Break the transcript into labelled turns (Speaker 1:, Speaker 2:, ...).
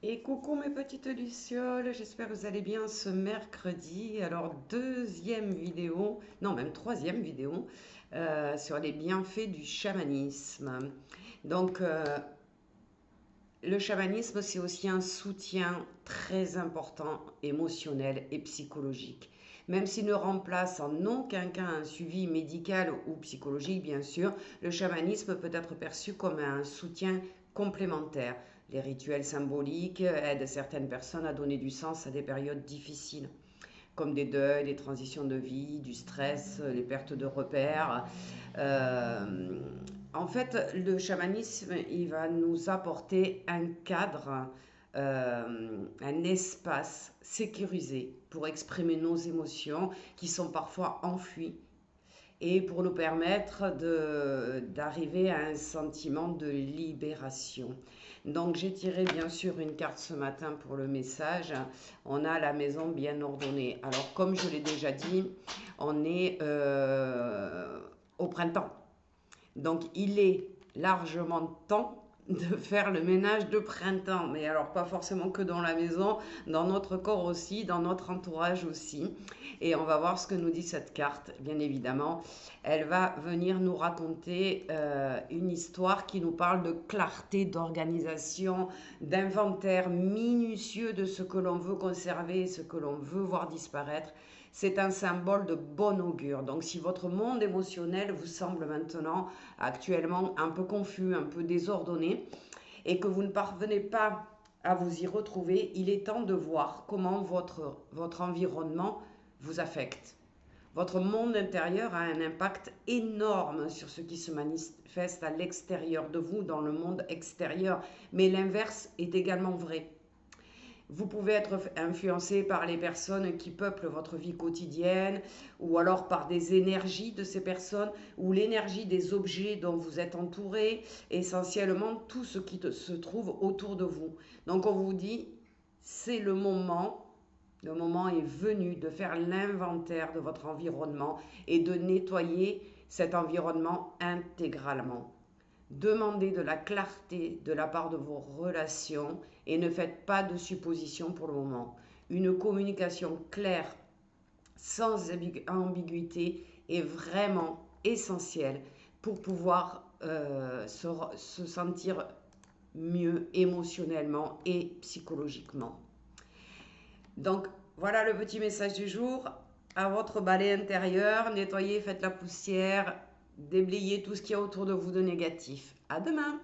Speaker 1: Et coucou mes petites lucioles, j'espère que vous allez bien ce mercredi. Alors deuxième vidéo, non même troisième vidéo sur les bienfaits du chamanisme. Donc le chamanisme c'est aussi un soutien très important émotionnel et psychologique. Même s'il ne remplace en aucun cas un suivi médical ou psychologique, bien sûr, le chamanisme peut être perçu comme un soutien complémentaire. Les rituels symboliques aident certaines personnes à donner du sens à des périodes difficiles, comme des deuils, des transitions de vie, du stress, les pertes de repères. Euh, En fait, le chamanisme, il va nous apporter un cadre, un espace sécurisé pour exprimer nos émotions qui sont parfois enfouies et pour nous permettre d'arriver à un sentiment de libération. Donc j'ai tiré bien sûr une carte ce matin pour le message. On a la maison bien ordonnée. Alors comme je l'ai déjà dit, on est au printemps. Donc il est largement temps de faire le ménage de printemps. Mais alors pas forcément que dans la maison, dans notre corps aussi, dans notre entourage aussi. Et on va voir ce que nous dit cette carte, bien évidemment. Elle va venir nous raconter une histoire qui nous parle de clarté, d'organisation, d'inventaire minutieux de ce que l'on veut conserver et ce que l'on veut voir disparaître. C'est un symbole de bon augure. Donc si votre monde émotionnel vous semble maintenant actuellement un peu confus, un peu désordonné, et que vous ne parvenez pas à vous y retrouver, il est temps de voir comment votre environnement vous affecte. Votre monde intérieur a un impact énorme sur ce qui se manifeste à l'extérieur de vous, dans le monde extérieur, mais l'inverse est également vrai. Vous pouvez être influencé par les personnes qui peuplent votre vie quotidienne, ou alors par des énergies de ces personnes, ou l'énergie des objets dont vous êtes entouré, essentiellement tout ce qui se trouve autour de vous. Donc on vous dit, c'est le moment est venu de faire l'inventaire de votre environnement et de nettoyer cet environnement intégralement. Demandez de la clarté de la part de vos relations et ne faites pas de suppositions pour le moment. Une communication claire, sans ambiguïté, est vraiment essentielle pour pouvoir se sentir mieux émotionnellement et psychologiquement. Donc voilà le petit message du jour. À votre balai intérieur, nettoyez, faites la poussière, déblayez tout ce qu'il y a autour de vous de négatif. À demain!